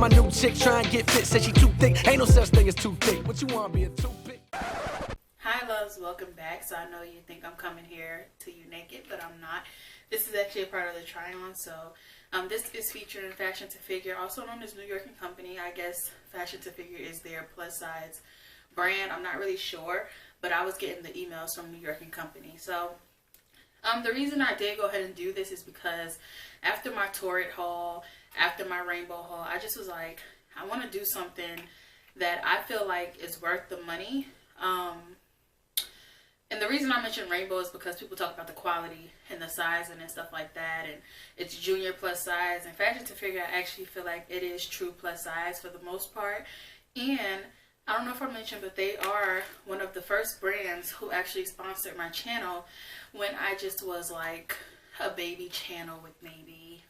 my new chick try and get fit, said she too thick. Ain't no such thing as too thick. What you want, be a toothpick? Hi loves, welcome back. So I know you think I'm coming here to you naked, but I'm not. This is actually a part of the try-on. So this is featured in Fashion to Figure, also known as New & Company. I guess Fashion to Figure is their plus size brand. I'm not really sure, but I was getting the emails from New & Company. So the reason I did go ahead and do this is because after my Torrid haul, after my rainbow haul, I just was like, I want to do something that I feel like is worth the money. And the reason I mention rainbow is because people talk about the quality and the sizing and stuff like that, and it's junior plus size. And Fashion to Figure, I actually feel like it is true plus size for the most part. And I don't know if I mentioned, but they are one of the first brands who actually sponsored my channel when I just was like a baby channel with maybe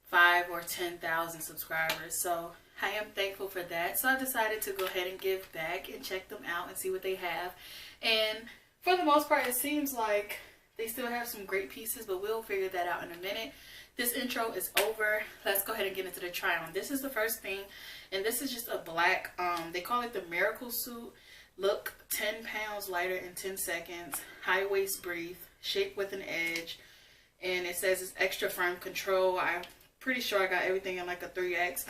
5,000 or 10,000 subscribers. So I am thankful for that. So I decided to go ahead and give back and check them out and see what they have. And for the most part, it seems like they still have some great pieces, but we'll figure that out in a minute. This intro is over. Let's go ahead and get into the try on. This is the first thing, and this is just a black, they call it the Miraclesuit. Look 10 pounds lighter in 10 seconds. High waist brief, shape with an edge. And it says it's extra firm control. I'm pretty sure I got everything in like a 3X.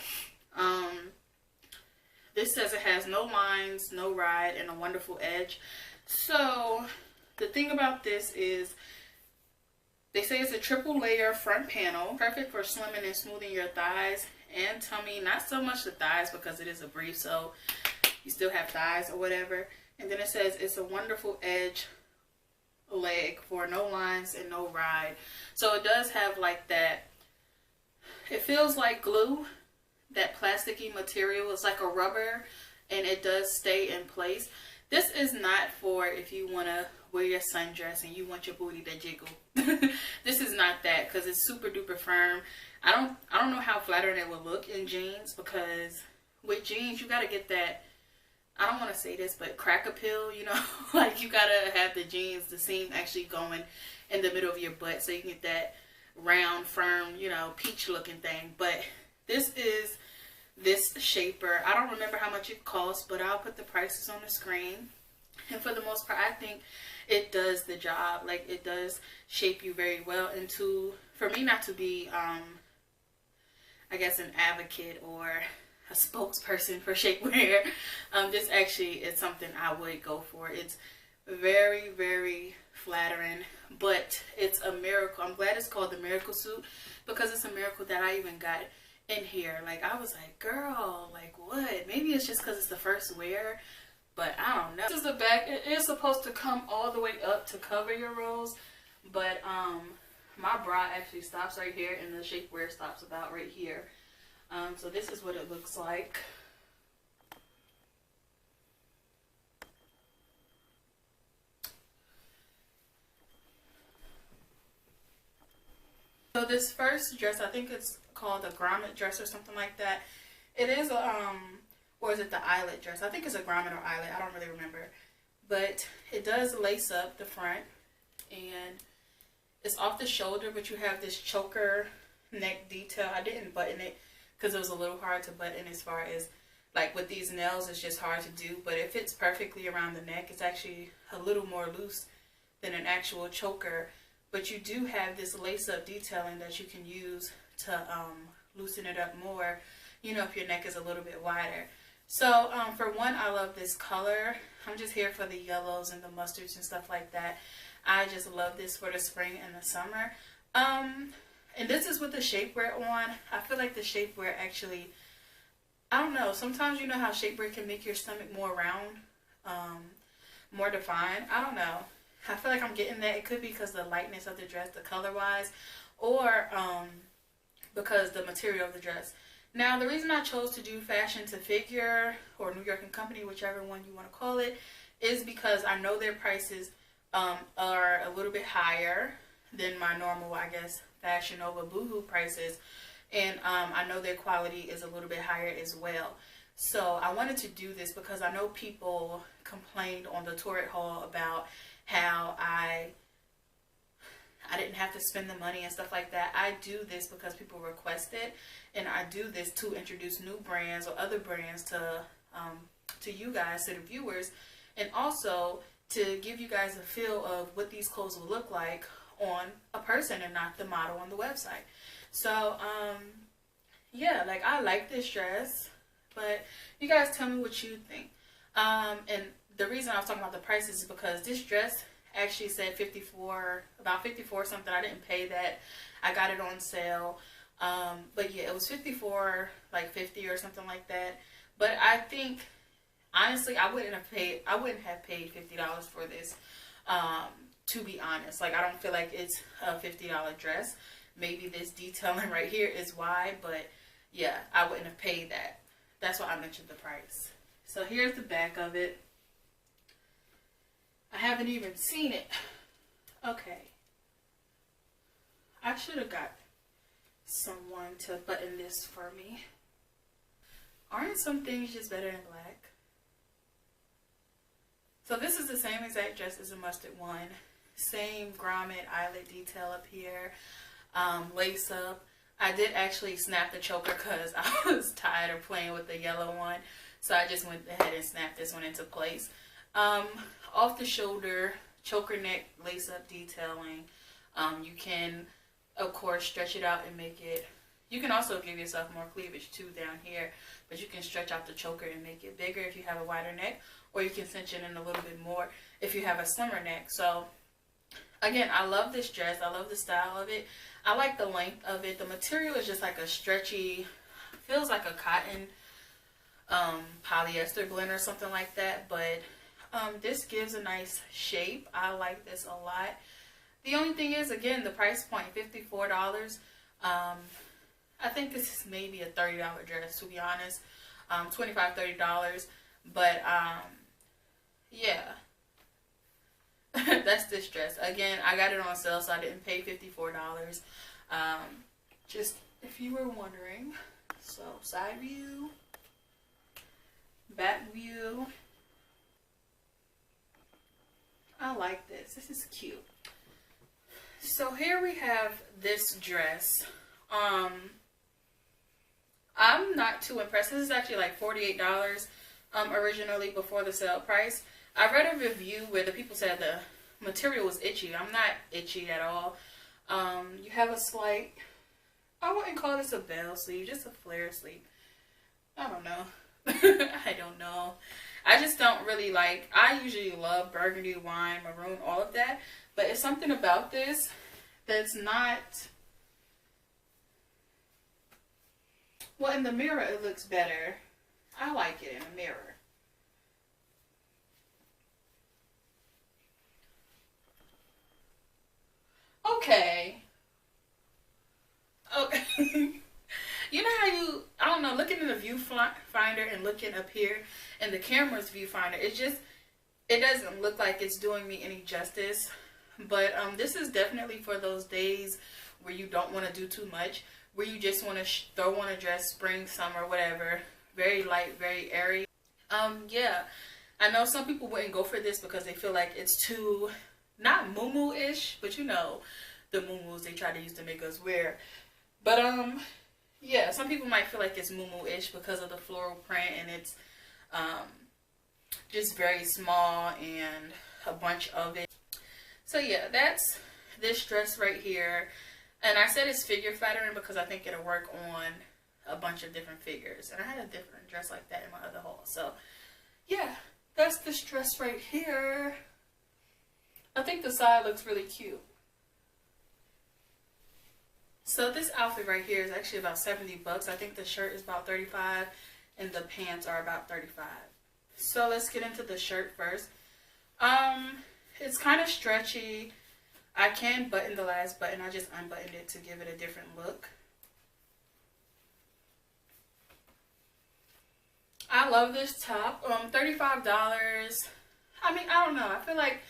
This says it has no lines, no ride, and a wonderful edge. So the thing about this is they say it's a triple layer front panel, perfect for slimming and smoothing your thighs and tummy. Not so much the thighs because it is a brief, so you still have thighs or whatever. And then it says it's a wonderful edge leg for no lines and no ride. So it does have like that, it feels like glue, that plasticky material. It's like a rubber and it does stay in place. This is not for if you want to wear your sundress and you want your booty to jiggle. This is not that, because it's super duper firm. I don't know how flattering it would look in jeans, because with jeans you got to get that, I don't want to say this, but crack appeal, you know. Like you got to have the jeans, the seam actually going in the middle of your butt so you can get that round, firm, you know, peach looking thing. But this is this shaper. I don't remember how much it costs, but I'll put the prices on the screen. And for the most part, I think it does the job. Like it does shape you very well. And for me not to be, I guess, an advocate or a spokesperson for shapewear, this actually is something I would go for. It's very, very flattering, but it's a miracle. I'm glad it's called the Miraclesuit, because it's a miracle that I even got in here. Like I was like, girl, like what? Maybe it's just because it's the first wear, but I don't know. This is the back. It is supposed to come all the way up to cover your rolls, but my bra actually stops right here and the shapewear stops about right here. So this is what it looks like. So this first dress, I think it's called a grommet dress or something like that. It is a, or is it the eyelet dress? I think it's a grommet or eyelet. I don't really remember. But it does lace up the front, and it's off the shoulder, but you have this choker neck detail. I didn't button it because it was a little hard to button, as far as like with these nails, it's just hard to do. But it fits perfectly around the neck. It's actually a little more loose than an actual choker. But you do have this lace-up detailing that you can use to loosen it up more, you know, if your neck is a little bit wider. So, for one, I love this color. I'm just here for the yellows and the mustards and stuff like that. I just love this for the spring and the summer. And this is with the shapewear on. I feel like the shapewear actually, I don't know, sometimes you know how shapewear can make your stomach more round, more defined. I don't know. I feel like I'm getting that. It could be because the lightness of the dress, the color wise, or because the material of the dress. Now, the reason I chose to do Fashion to Figure or New & Company, whichever one you want to call it, is because I know their prices are a little bit higher than my normal, I guess, Fashion Nova Boohoo prices. And I know their quality is a little bit higher as well. So I wanted to do this because I know people complained on the Torrid haul about how I I didn't have to spend the money and stuff like that. I do this because people request it, and I do this to introduce new brands or other brands to you guys, to the viewers, and also to give you guys a feel of what these clothes will look like on a person and not the model on the website. So yeah, like, I like this dress, but you guys tell me what you think. And the reason I was talking about the prices is because this dress actually said 54, about 54 something. I didn't pay that. I got it on sale. But yeah, it was 54, like 50 or something like that. But I think, honestly, I wouldn't have paid $50 for this. To be honest, like, I don't feel like it's a $50 dress. Maybe this detailing right here is why, but yeah, I wouldn't have paid that. That's why I mentioned the price. So here's the back of it. I haven't even seen it. Okay. I should have got someone to button this for me. Aren't some things just better in black? So this is the same exact dress as the mustard one. Same grommet eyelet detail up here. Lace up. I did actually snap the choker because I was tired of playing with the yellow one. So I just went ahead and snapped this one into place. Off the shoulder, choker neck, lace up detailing. You can, of course, stretch it out and make it, you can also give yourself more cleavage too down here, but you can stretch out the choker and make it bigger if you have a wider neck, or you can cinch it in a little bit more if you have a slimmer neck. So again, I love this dress. I love the style of it. I like the length of it. The material is just like a stretchy, feels like a cotton polyester blend or something like that, but this gives a nice shape. I like this a lot. The only thing is, again, the price point, $54. I think this is maybe a $30 dress, to be honest. $25, $30. But yeah. That's this dress. Again, I got it on sale, so I didn't pay $54. Just if you were wondering. So, side view, back view. I like this. This is cute. So here we have this dress. I'm not too impressed. This is actually like $48 originally before the sale price. I read a review where the people said the material was itchy. I'm not itchy at all. You have a slight, I wouldn't call this a bell sleeve, just a flare sleeve. I don't know. I don't know. I just don't really like, I usually love burgundy, wine, maroon, all of that. But it's something about this that's not, well, in the mirror it looks better. I like it in the mirror. Okay. Okay. You know how you, I don't know, looking in the viewfinder and looking up here in the camera's viewfinder, it doesn't look like it's doing me any justice. But this is definitely for those days where you don't want to do too much, where you just want to throw on a dress, spring, summer, whatever. Very light, very airy. Yeah, I know some people wouldn't go for this because they feel like it's too, not moo-moo-ish, but you know, the moo-moos they try to use to make us wear. But yeah, some people might feel like it's moo-moo-ish because of the floral print, and it's just very small and a bunch of it. So yeah, that's this dress right here. And I said it's figure flattering because I think it'll work on a bunch of different figures. And I had a different dress like that in my other haul. So yeah, that's this dress right here. I think the side looks really cute. So this outfit right here is actually about $70. I think the shirt is about $35 and the pants are about $35. So let's get into the shirt first. It's kind of stretchy. I can button the last button. I just unbuttoned it to give it a different look. I love this top. $35. I mean, I don't know. I feel like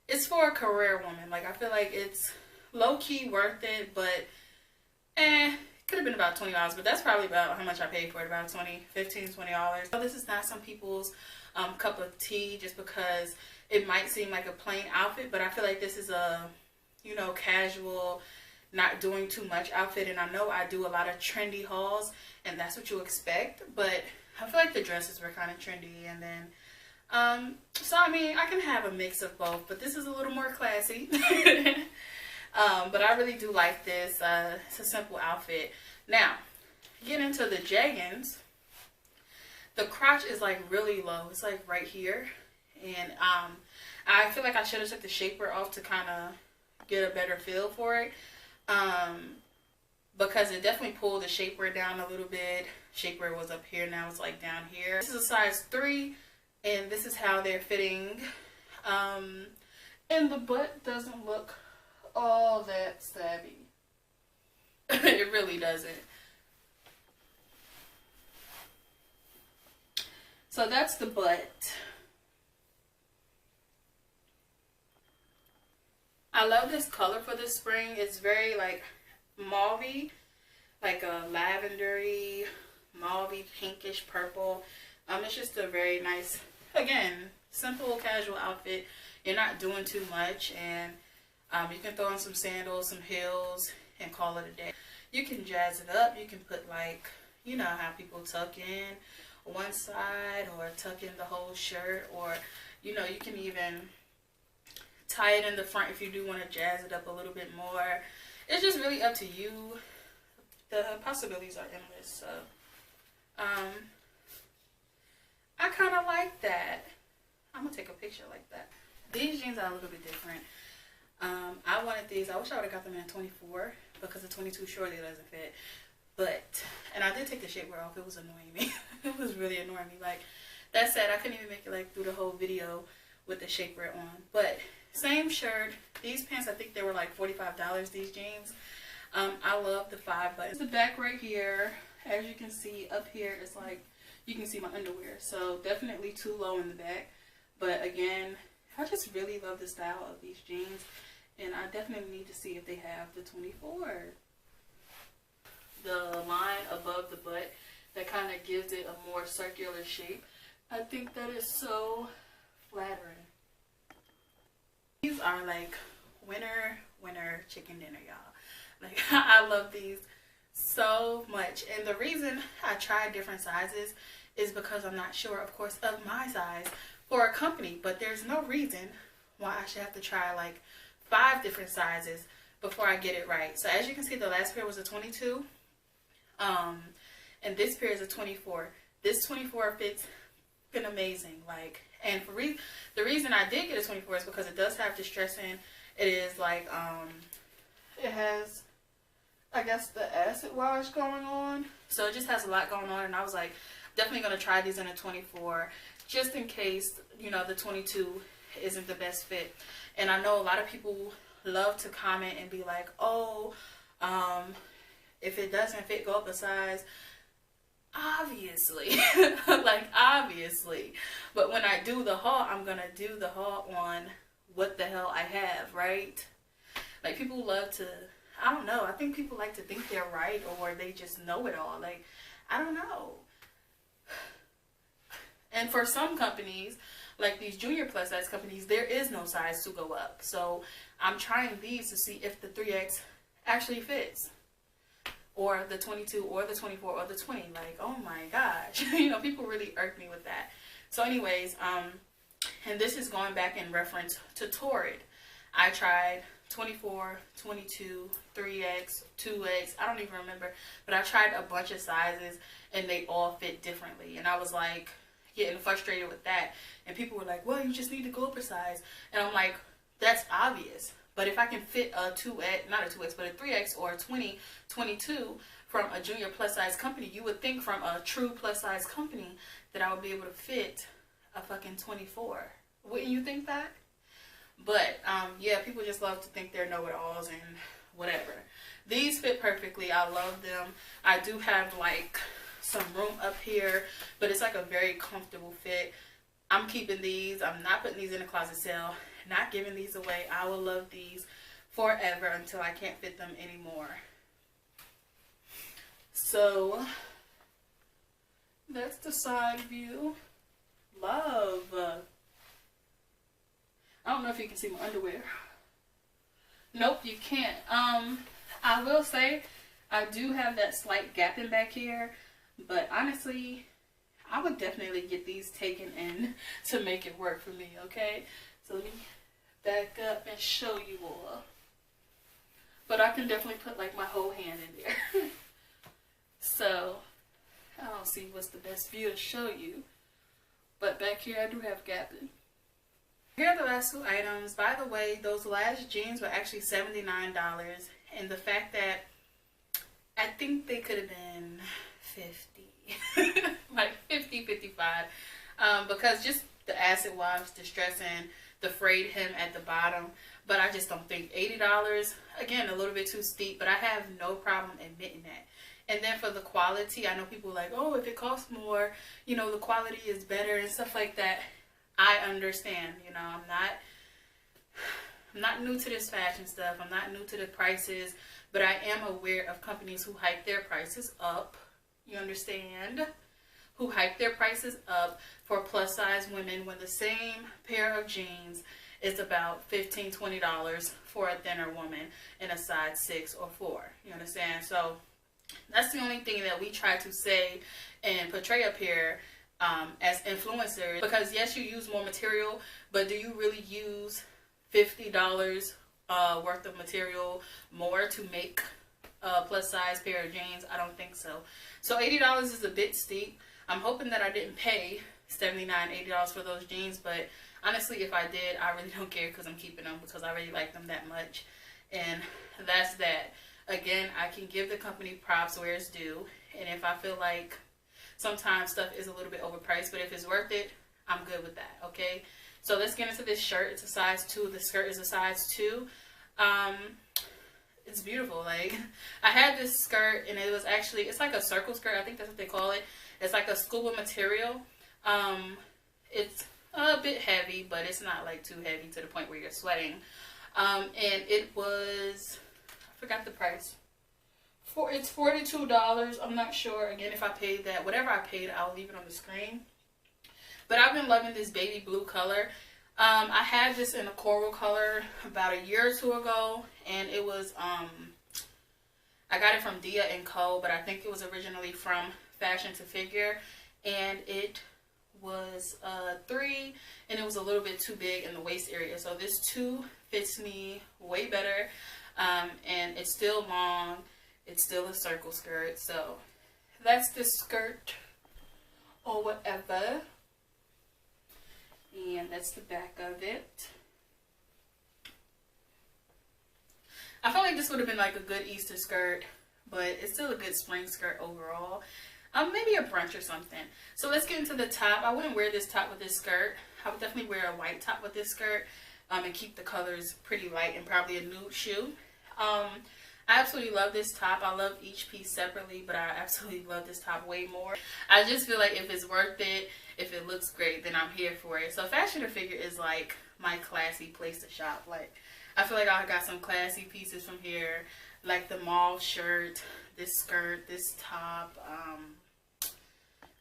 it's for a career woman. Like, I feel like it's low-key worth it, but it could have been about $20, but that's probably about how much I paid for it, about $15, $20. So this is not some people's cup of tea just because it might seem like a plain outfit, but I feel like this is a you know, casual, not doing too much outfit. And I know I do a lot of trendy hauls, and that's what you expect, but I feel like the dresses were kind of trendy. And then so I mean, I can have a mix of both, but this is a little more classy. But I really do like this. It's a simple outfit. Now, get into the jeggings. The crotch is like really low. It's like right here, and I feel like I should have took the shapewear off to kind of get a better feel for it, because it definitely pulled the shapewear down a little bit. Shapewear was up here, now it's like down here. This is a size 3, and this is how they're fitting. And the butt doesn't look all that stabby. It really doesn't. So that's the butt. I love this color for this spring. It's very like mauve-y, like a lavendery, mauve-y, pinkish purple. It's just a very nice, again, simple, casual outfit. You're not doing too much, and you can throw on some sandals, some heels, and call it a day. You can jazz it up. You can put, like, you know how people tuck in one side or tuck in the whole shirt, or, you know, you can even tie it in the front if you do want to jazz it up a little bit more. It's just really up to you. The possibilities are endless. So I kind of like that. I'm gonna take a picture like that. These jeans are a little bit different. I wanted these. I wish I would have got them in 24 because the 22 surely doesn't fit. But, and I did take the shapewear off. It was annoying me. It was really annoying me. Like, that said, I couldn't even make it like through the whole video with the shapewear on. But same shirt. These pants, I think they were like $45, these jeans. I love the 5 buttons. The back right here, as you can see up here, it's like, you can see my underwear. So definitely too low in the back. But again, I just really love the style of these jeans. And I definitely need to see if they have the 24. The line above the butt that kind of gives it a more circular shape. I think that is so flattering. These are like winter chicken dinner, y'all. Like, I love these so much. And the reason I tried different sizes is because I'm not sure, of course, of my size for a company. But there's no reason why I should have to try like 5 different sizes before I get it right. So as you can see, the last pair was a 22. And this pair is a 24. This 24 fits been amazing. Like, and for the reason I did get a 24 is because it does have distressing. It is like, it has, I guess, the acid wash going on. So it just has a lot going on. And I was like, definitely going to try these in a 24 just in case, you know, the 22 isn't the best fit. And I know a lot of people love to comment and be like, oh, if it doesn't fit, go up a size. Obviously. Like, obviously. But when I do the haul, I'm going to do the haul on what the hell I have, right? Like, people love to, I don't know. I think people like to think they're right, or they just know it all. Like, I don't know. And for some companies, like these junior plus size companies, there is no size to go up. So I'm trying these to see if the 3X actually fits, or the 22 or the 24 or the 20. Like, oh my gosh. You know, people really irk me with that. So anyways, and this is going back in reference to Torrid. I tried 24, 22, 3X, 2X, I don't even remember, but I tried a bunch of sizes and they all fit differently. And I was like getting frustrated with that, and people were like, well, you just need to go up a size. And I'm like, that's obvious. But if I can fit a 2X, not a 2X, but a 3X or a 20, 22 from a junior plus size company, you would think from a true plus size company that I would be able to fit a fucking 24. Wouldn't you think that? But, yeah, people just love to think they're know-it-alls and whatever. These fit perfectly. I love them. I do have, like, some room up here, but it's like a very comfortable fit. I'm keeping these. I'm not putting these in a closet sale. Not giving these away. I will love these forever until I can't fit them anymore. So that's the side view. Love. I don't know if you can see my underwear. Nope, you can't. I will say I do have that slight gapping back here, but honestly, I would definitely get these taken in to make it work for me, okay? So let me back up and show you all. But I can definitely put like my whole hand in there. So I don't see what's the best view to show you. But back here I do have gapping. Here are the last two items. By the way, those last jeans were actually $79. And the fact that I think they could have been 50. Like 50, 55. Because just the acid wash, the stressing, the frayed hem at the bottom. But I just don't think $80, again, a little bit too steep. But I have no problem admitting that. And then for the quality, I know people are like, oh, if it costs more, you know, the quality is better and stuff like that. I understand, you know, I'm not new to this fashion stuff. I'm not new to the prices, but I am aware of companies who hike their prices up. You understand? Who hike their prices up for plus size women when the same pair of jeans is about $15, $20 for a thinner woman in a size 6 or 4. You understand? So that's the only thing that we try to say and portray up here as influencers. Because yes, you use more material, but do you really use $50 worth of material more to make a plus size pair of jeans? I don't think so. So $80 is a bit steep. I'm hoping that I didn't pay $79, $80 for those jeans, but honestly, if I did, I really don't care because I'm keeping them because I really like them that much. And that's that. Again, I can give the company props where it's due, and if I feel like sometimes stuff is a little bit overpriced, but if it's worth it, I'm good with that, okay? So let's get into this shirt. It's a size 2. The skirt is a size 2. It's beautiful. Like, I had this skirt, and it was actually, it's like a circle skirt. I think that's what they call it. It's like a scuba material. It's a bit heavy, but it's not like too heavy to the point where you're sweating. And it was, I forgot the price. It's $42. I'm not sure, again, if I paid that. Whatever I paid, I'll leave it on the screen. But I've been loving this baby blue color. I had this in a coral color about a year or two ago, and it was, I got it from Dia & Co, but I think it was originally from Fashion to Figure, and it was 3, and it was a little bit too big in the waist area. So this 2 fits me way better, and it's still long. It's still a circle skirt. So that's the skirt or whatever. And that's the back of it. I felt like this would have been like a good Easter skirt, but it's still a good spring skirt overall. Maybe a brunch or something. So let's get into the top. I wouldn't wear this top with this skirt. I would definitely wear a white top with this skirt, and keep the colors pretty light, and probably a nude shoe. I absolutely love this top. I love each piece separately, but I absolutely love this top way more. I just feel like if it's worth it, if it looks great, then I'm here for it. So Fashion to Figure is like my classy place to shop. Like, I feel like I got some classy pieces from here, like the mauve shirt, this skirt, this top.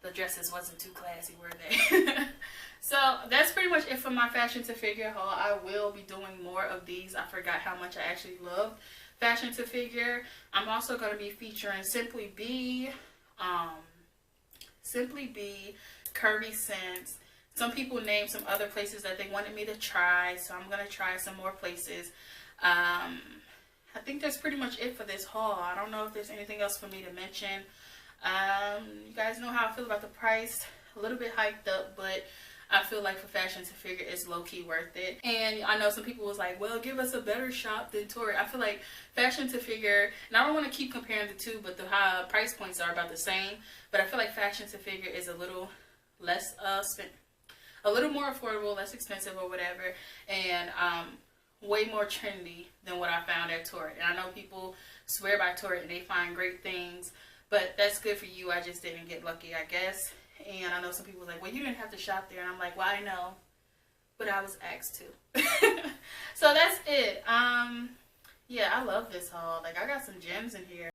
The dresses wasn't too classy, were they? So that's pretty much it for my Fashion to Figure haul. I will be doing more of these. I forgot how much I actually love Fashion to Figure. I'm also going to be featuring Simply Be, Curvy Sense. Some people named some other places that they wanted me to try, so I'm going to try some more places. I think that's pretty much it for this haul. I don't know if there's anything else for me to mention. You guys know how I feel about the price. A little bit hiked up, but I feel like for Fashion to Figure, it's low-key worth it. And I know some people was like, well, give us a better shop than Torrid. I feel like Fashion to Figure, and I don't want to keep comparing the two, but the high price points are about the same. But I feel like Fashion to Figure is a little less, a little more affordable, less expensive or whatever, and way more trendy than what I found at Torrid. And I know people swear by Torrid and they find great things, but that's good for you. I just didn't get lucky, I guess. And I know some people was like, well, you didn't have to shop there. And I'm like, well, I know, but I was asked to. So that's it. Yeah, I love this haul. Like, I got some gems in here.